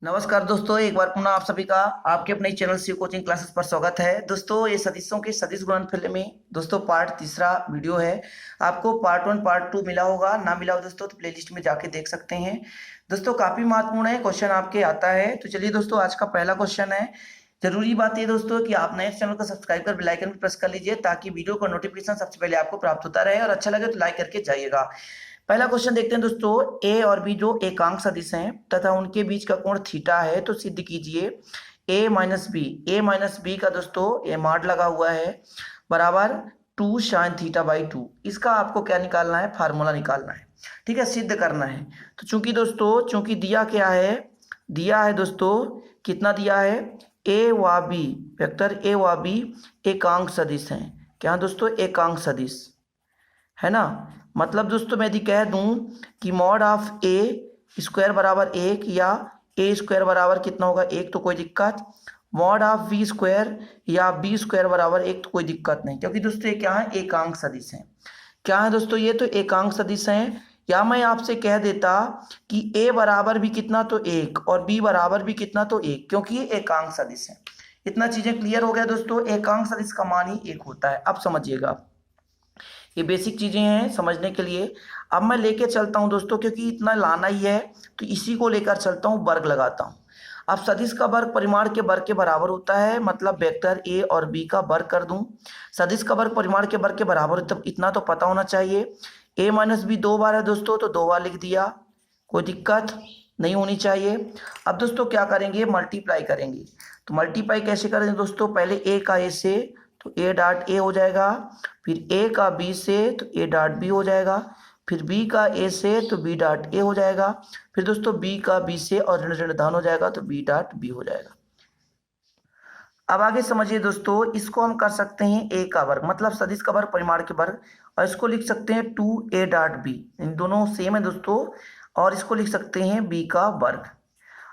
नमस्कार दोस्तों, एक बार पुनः आप सभी का आपके अपने चैनल शिव कोचिंग क्लासेस पर स्वागत है। दोस्तों, ये सदिशों के सदिश गुणनफल में दोस्तों पार्ट तीसरा वीडियो है। आपको पार्ट 1 पार्ट 2 मिला होगा, ना मिला हो दोस्तों तो प्लेलिस्ट में जाके देख सकते हैं। दोस्तों काफी महत्वपूर्ण है, क्वेश्चन आपके आता है। तो चलिए दोस्तों, आज का पहला क्वेश्चन है। जरूरी बात ये दोस्तों कि आप नए चैनल को सब्सक्राइब कर बेल आइकन पर प्रेस कर लीजिए ताकि वीडियो का नोटिफिकेशन सबसे पहले आपको प्राप्त होता रहे, और अच्छा लगे तो लाइक करके जाइएगा। पहला क्वेश्चन देखते हैं दोस्तों। ए और बी जो एकांक सदिश हैं तथा उनके बीच का कोण थीटा है, तो सिद्ध कीजिए ए माइनस बी का दोस्तों ये माड लगा हुआ है बराबर 2 साइन थीटा बाई 2। इसका आपको क्या निकालना है, फार्मूला निकालना है। ठीक है, सिद्ध करना है। तो चूंकि दिया क्या है, दिया है दोस्तों, कितना दिया है, ए व बी, वेक्टर ए व बी एकांक सदिश हैं। क्या दोस्तों, एकांक सदिश है ना। मतलब दोस्तों मैं यदि कह दूं कि मॉड ऑफ ए स्क्वायर बराबर 1 या ए स्क्वायर बराबर कितना होगा 1, तो कोई दिक्कत। मॉड ऑफ बी स्क्वायर या बी स्क्वायर बराबर 1, तो कोई दिक्कत नहीं, क्योंकि दोस्तों ये क्या है, एकांक सदिश है। क्या है दोस्तों, ये तो एकांक सदिश है। या मैं आपसे कह देता कि ए बराबर भी कितना तो 1 और बी बराबर भी कितना तो 1, क्योंकि ये एकांक सदिश है। इतना चीजें क्लियर हो गया दोस्तों। एकांक सदिश का मान ही 1 होता है। अब समझिएगा, ये बेसिक चीजें हैं समझने के लिए। अब मैं लेके चलता हूं दोस्तों, क्योंकि इतना लाना ही है तो इसी को लेकर चलता हूं, वर्ग लगाता हूं। अब सदिश का वर्ग परिमाण के वर्ग के बराबर होता है, मतलब वेक्टर ए और बी का वर्ग कर दूं। सदिश का वर्ग परिमाण के वर्ग के बराबर, तब इतना तो पता होना चाहिए। ए माइनस बी 2 बार है दोस्तों, तो 2 बार लिख दिया, कोई दिक्कत नहीं होनी चाहिए। अब दोस्तों क्या करेंगे, मल्टीप्लाई करेंगे। तो मल्टीप्लाई कैसे करेंगे दोस्तों, पहले ए का ए से तो ए डॉट ए हो जाएगा, फिर ए का बी से तो ए डॉट बी हो जाएगा, फिर बी का ए से तो बी डॉट ए हो जाएगा, फिर दोस्तों बी का बी से और ऋण ऋण धन हो जाएगा तो बी डॉट बी हो जाएगा। अब आगे समझिए दोस्तों, इसको हम कर सकते हैं ए का वर्ग, मतलब सदिश का वर्ग परिमाण के वर्ग, और इसको लिख सकते हैं 2a डॉट बी। इन दोनों सेम है दोस्तों, और इसको लिख सकते हैं बी का वर्ग।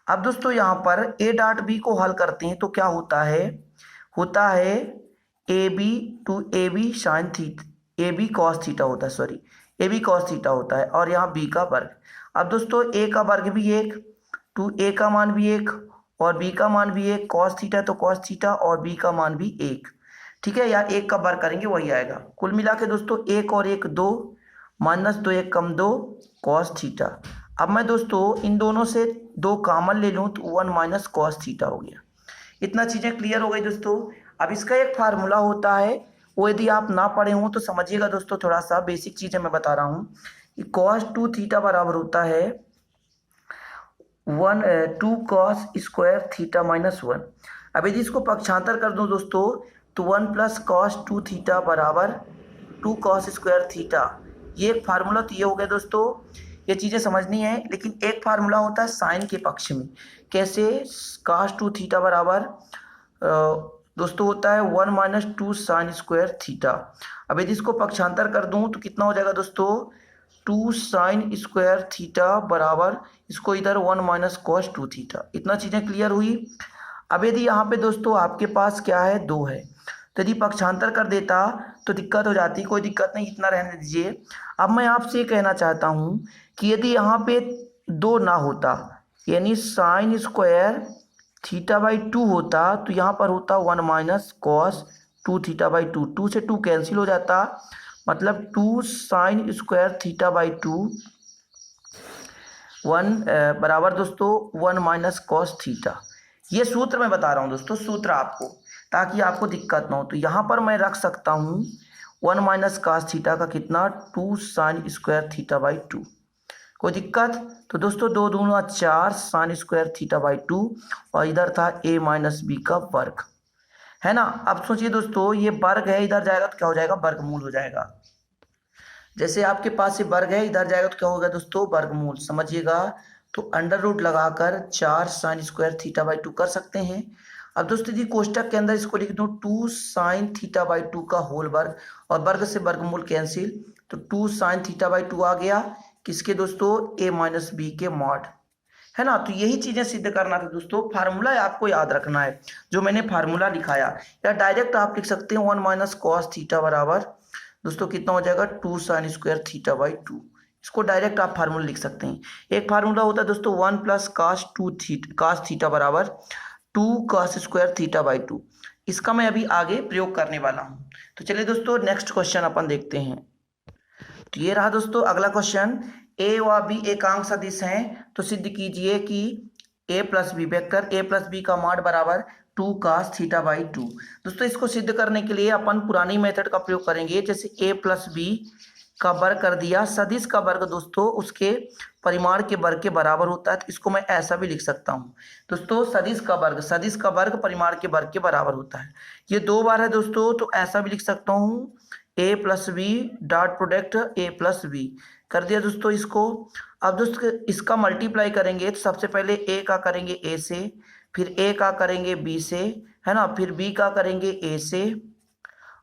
अब दोस्तों यहाँ पर ए डॉट बी को हल करते हैं तो क्या होता है A B to A B sine theta, A B cos theta होता है, sorry A B cos theta होता है, और यहाँ बी का वर्ग। अब दोस्तों ए का वर्ग भी 1, टू ए का मान भी 1 और बी का मान भी 1, कॉस थीटा तो कॉस थीटा और बी का मान भी 1। ठीक है, या 1 का वर्ग करेंगे वही आएगा। कुल मिला के दोस्तों 1 और 1 2, माइनस 2 1 कम 2 कॉस थीटा। अब मैं दोस्तों इन दोनों से 2 कॉमन ले लूँ तो 1 माइनस कॉस थीटा हो गया। इतना चीजें क्लियर हो गई दोस्तों। अब इसका एक फार्मूला होता है, वो यदि आप ना पढ़े हों तो समझिएगा दोस्तों, थोड़ा सा बेसिक चीजें मैं बता रहा हूँ कि कॉस 2 थीटा बराबर होता है 2 कॉस स्क्वायर थीटा माइनस 1। अब यदि इसको पक्षांतर कर दूं दोस्तों तो 1 प्लस कॉस 2 थीटा बराबर 2 कॉस स्क्वायर थीटा। ये एक फार्मूला तो ये हो गया दोस्तों, ये चीज़ें समझनी है। लेकिन एक फार्मूला होता है साइन के पक्ष में। कैसे, कॉस 2 थीटा बराबर दोस्तों होता है 1 माइनस 2 साइन स्क्वायर थीटा। अब यदि इसको पक्षांतर कर दूं तो कितना हो जाएगा दोस्तों, 2 साइन स्क्वायर थीटा बराबर, इसको इधर 1 माइनस कॉस 2 थीटा। इतना चीज़ें क्लियर हुई। अब यदि यहाँ पे दोस्तों आपके पास क्या है, 2 है, तो यदि पक्षांतर कर देता तो दिक्कत हो जाती। कोई दिक्कत नहीं, इतना रहने दीजिए। अब मैं आपसे ये कहना चाहता हूँ कि यदि यहाँ पे 2 ना होता, यानी साइन स्क्वायर थीटा बाई 2 होता, तो यहाँ पर होता 1 माइनस कॉस 2 थीटा बाई 2, 2 से 2 कैंसिल हो जाता, मतलब 2 साइन स्क्वायर थीटा बाई 2 1 बराबर दोस्तों 1 माइनस कॉस थीटा। ये सूत्र मैं बता रहा हूँ दोस्तों, सूत्र आपको, ताकि आपको दिक्कत ना हो। तो यहाँ पर मैं रख सकता हूँ 1 माइनस कॉस थीटा का कितना, 2 साइन स्क्वायर थीटा बाई 2। कोई दिक्कत, तो दोस्तों 2 दूना 4 साइन स्क्वायर थीटा बाई 2, और इधर था a माइनस बी का वर्ग, है ना। अब सोचिए दोस्तों, ये वर्ग है, इधर जाएगा तो क्या हो जाएगा, वर्गमूल हो जाएगा। जैसे आपके पास ये वर्ग है, इधर जाएगा तो क्या होगा दोस्तों, वर्गमूल। समझिएगा, तो अंडर रूट लगाकर 4 साइन स्क्वायर थीटा बाई 2 कर सकते हैं। अब दोस्तों यदि कोष्टक के अंदर इसको लिख दूं 2 साइन थीटा बाई 2 का होल वर्ग, और वर्ग से वर्गमूल कैंसिल, तो 2 साइन थीटा बाई 2 आ गया, किसके दोस्तों, a माइनस बी के मॉड, है ना। तो यही चीजें सिद्ध करना था दोस्तों। फार्मूला आपको याद रखना है, जो मैंने फार्मूला लिखाया, या डायरेक्ट आप लिख सकते हैं 1 माइनस कॉस थीटा बराबर दोस्तों कितना हो जाएगा, 2 साइन स्क्वायर थीटा बाई 2। इसको डायरेक्ट आप फार्मूला लिख सकते हैं। एक फार्मूला होता है दोस्तों 1 प्लस कास थीटा बराबर 2 cos स्क्वायर थीटा बाई 2। इसका मैं अभी आगे प्रयोग करने वाला हूँ। तो चलिए दोस्तों नेक्स्ट क्वेश्चन अपन देखते हैं। तो ये रहा दोस्तों अगला क्वेश्चन। ए व बी एकांक सदिश हैं, तो सिद्ध कीजिए कि A plus B vector A plus B का मान बराबर 2 cos थीटा बाई 2। दोस्तों इसको सिद्ध करने के लिए अपन पुरानी मेथड का प्रयोग करेंगे। जैसे ए प्लस बी का वर्ग कर दिया, सदिश का वर्ग दोस्तों उसके परिमाण के वर्ग के बराबर होता है। तो इसको मैं ऐसा भी लिख सकता हूँ दोस्तों, सदिश का वर्ग परिमाण के वर्ग के बराबर होता है। ये 2 बार है दोस्तों, तो ऐसा भी लिख सकता हूँ A plus B dot product A plus B कर दिया दोस्तों इसको। अब दोस्तों इसका मल्टीप्लाई करेंगे तो सबसे पहले ए का करेंगे ए से, फिर ए का करेंगे बी से, है ना, फिर बी का करेंगे ए से,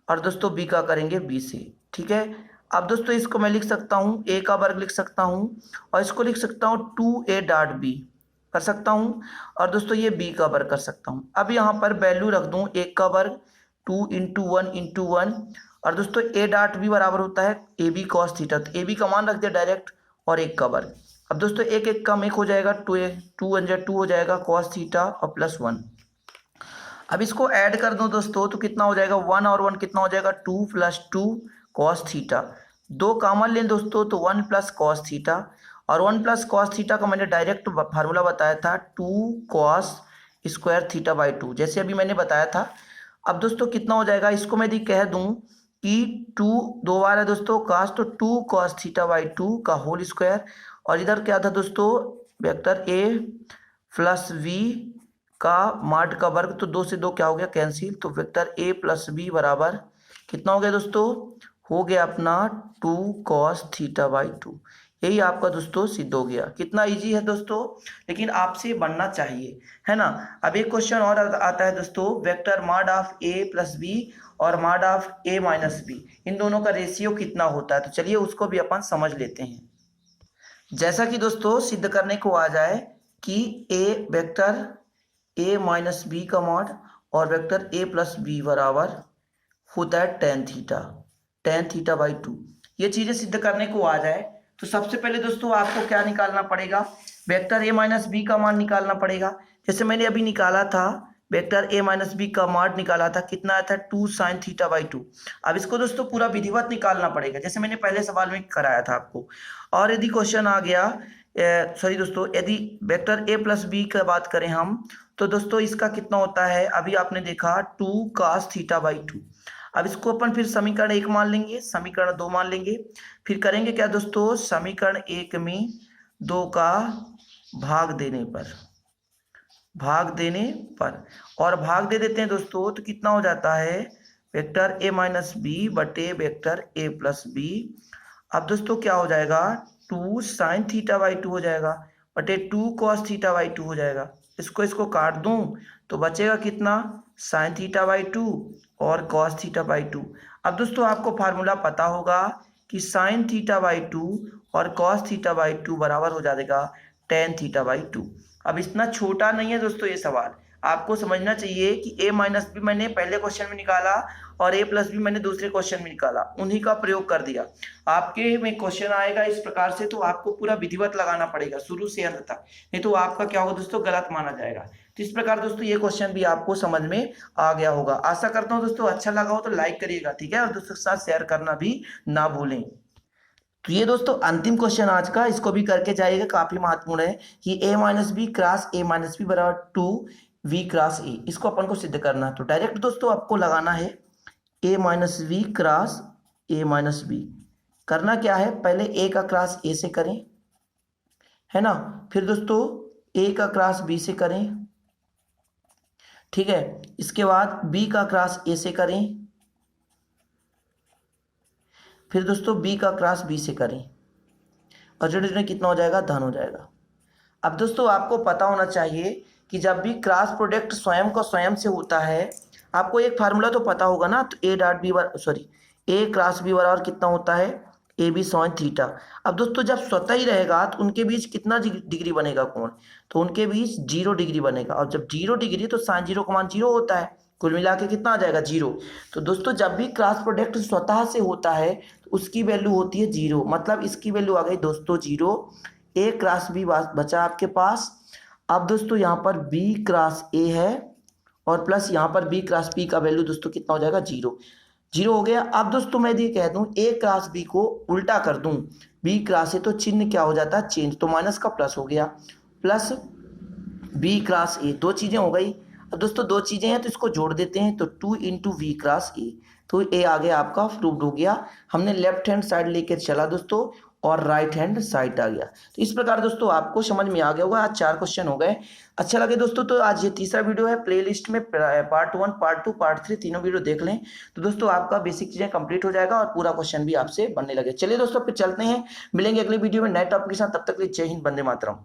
और दोस्तों बी का करेंगे बी से। ठीक है, अब दोस्तों इसको मैं लिख सकता हूँ ए का वर्ग लिख सकता हूँ, और इसको लिख सकता हूँ 2a डॉट बी कर सकता हूँ, और दोस्तों ये बी का वर्ग कर सकता हूँ। अब यहाँ पर वैल्यू रख दूँ ए का वर्ग 2 इंटू 1, और दोस्तों ए डॉट बी बराबर होता है ए बी कॉस थीटा। तो ए बी का मान रख दिया डायरेक्ट, और एक का वर्ग। अब दोस्तों एक एक कम एक हो जाएगा, 2 हो जाएगा कॉस थीटा और प्लस 1। अब इसको ऐड कर दो दोस्तों, तो कितना हो जाएगा 1 और 1 कितना हो जाएगा 2 प्लस 2 कॉस थीटा। 2 कॉमन लें दोस्तों, तो 1 प्लस कॉस थीटा, और 1 प्लस कॉस थीटा का मैंने डायरेक्ट फार्मूला बताया था 2 कॉस स्क्वायर थीटा बाई 2, जैसे अभी मैंने बताया था। अब दोस्तों कितना हो जाएगा, इसको मैं यदि कह दूं कि 2 2 बार है दोस्तों कॉस, तो 2 कॉस थीटा बाई 2 का होल स्क्वायर, और इधर क्या था दोस्तों वेक्टर ए प्लस बी का माड का वर्ग, तो 2 से 2 क्या हो गया कैंसिल, तो वेक्टर ए प्लस बी बराबर कितना हो गया दोस्तों, हो गया अपना 2 cos थीटा बाई 2। यही आपका दोस्तों सिद्ध हो गया। कितना इजी है दोस्तों, लेकिन आपसे बनना चाहिए, है ना। अब एक क्वेश्चन और आता है दोस्तों, vector mod of A plus B और mod of A minus B, इन दोनों का रेशियो कितना होता है। तो चलिए उसको भी अपन समझ लेते हैं। जैसा कि दोस्तों सिद्ध करने को आ जाए कि ए वेक्टर ए माइनस बी का मॉड और वेक्टर ए प्लस बी बराबर होता है टेन थीटा बाई 2। ये चीजें सिद्ध करने को आ जाए तो सबसे पहले दोस्तों आपको क्या निकालना पड़ेगा, वेक्टर ए माइनस बी का मान निकालना पड़ेगा। जैसे मैंने अभी निकाला था वेक्टर ए माइनस बी का मान निकाला था, कितना आया था 2 sin थीटा बाई 2। अब इसको दोस्तों पूरा विधिवत निकालना पड़ेगा, जैसे मैंने पहले सवाल में कराया था आपको। और यदि क्वेश्चन आ गया सॉरी दोस्तों, यदि वेक्टर ए प्लस बी की बात करें हम, तो दोस्तों इसका कितना होता है, अभी आपने देखा 2 cos थीटा बाई 2। अब इसको अपन फिर समीकरण 1 मान लेंगे, समीकरण 2 मान लेंगे, फिर करेंगे क्या दोस्तों, समीकरण 1 में 2 का भाग देने पर और भाग दे देते हैं दोस्तों, तो कितना हो जाता है वेक्टर ए माइनस बी बटे वेक्टर ए प्लस बी। अब दोस्तों क्या हो जाएगा 2 sin थीटा बाई 2 हो जाएगा बटे 2 cos थीटा बाई 2 हो जाएगा। इसको काट दूं तो बचेगा कितना sin थीटा बाई 2 और cos थीटा बाई 2। अब दोस्तों आपको फार्मूला पता होगा कि sin थीटा बाई 2 और cos थीटा बाई 2 बराबर हो जाएगा tan थीटा बाई 2। अब इतना छोटा नहीं है दोस्तों ये सवाल, आपको समझना चाहिए कि a माइनस बी मैंने पहले क्वेश्चन में निकाला और a प्लस बी मैंने दूसरे क्वेश्चन में निकाला, उन्हीं का प्रयोग कर दिया। आपके में क्वेश्चन आएगा इस प्रकार से, तो आपको पूरा विधिवत लगाना पड़ेगा शुरू से अंत तक, नहीं तो आपका क्या होगा दोस्तों गलत माना जाएगा। तो इस प्रकार दोस्तों ये क्वेश्चन भी आपको समझ में आ गया होगा। आशा करता हूँ दोस्तों अच्छा लगा हो तो लाइक करिएगा, ठीक है, और दोस्तों के साथ शेयर करना भी ना भूलें। तो ये दोस्तों अंतिम क्वेश्चन आज का, इसको भी करके जाइएगा, काफी महत्वपूर्ण है कि a minus B cross A minus B बराबर 2v क्रॉस ए, इसको अपन को सिद्ध करना है। तो डायरेक्ट दोस्तों आपको लगाना है a minus B cross A minus B. करना क्या है, पहले a का क्रॉस a से करें, है ना, फिर दोस्तों a का क्रॉस b से करें, ठीक है, इसके बाद b का क्रॉस a से करें, फिर दोस्तों b का क्रॉस b से करें, और जो कितना हो जाएगा धन हो जाएगा। अब दोस्तों आपको पता होना चाहिए कि जब भी क्रॉस प्रोडक्ट स्वयं का स्वयं से होता है, आपको एक फार्मूला तो पता होगा ना, तो a dot B a cross b बराबर कितना होता है ए बी साइन थीटा। अब दोस्तों जब स्वतः ही रहेगा तो उनके बीच कितना डिग्री बनेगा कोण, तो उनके बीच 0 डिग्री बनेगा, और जब 0 डिग्री तो साइन 0 का मान 0 होता है, कुल मिला के कितना आ जाएगा 0। तो दोस्तों जब भी क्रॉस प्रोडक्ट स्वतः से होता है तो उसकी वैल्यू होती है 0, मतलब इसकी वैल्यू आ गई दोस्तों 0। ए क्रॉस बी बचा आपके पास। अब दोस्तों यहाँ पर बी क्रॉस ए है और प्लस यहाँ पर बी क्रॉस बी का वैल्यू दोस्तों कितना हो जाएगा 0। 0 हो गया। अब दोस्तों मैं ये कह दूं ए क्रॉस बी को उल्टा कर दूं, बी क्रॉस ए तो चिन्ह क्या हो जाता है चेंज, तो माइनस का प्लस हो गया, प्लस बी क्रॉस ए, दो चीजें हो गई। अब दोस्तों दो चीजें हैं तो इसको जोड़ देते हैं, तो 2 इंटू वी क्रॉस ए, तो ए आगे आपका प्रूव्ड हो गया। हमने लेफ्ट हैंड साइड लेकर चला दोस्तों और राइट हैंड साइड आ गया। तो इस प्रकार दोस्तों आपको समझ में आ गया होगा। आज 4 क्वेश्चन हो गए। अच्छा लगे दोस्तों तो आज ये तीसरा वीडियो है, प्लेलिस्ट में पार्ट 1 पार्ट 2 पार्ट 3 तीनों वीडियो देख लें तो दोस्तों आपका बेसिक चीजें कंप्लीट हो जाएगा और पूरा क्वेश्चन भी आपसे बनने लगे। चलिए दोस्तों फिर चलते हैं, मिलेंगे अगले वीडियो में नए टॉपिक के साथ। तब तक के लिए जय हिंद, वंदे मातरम।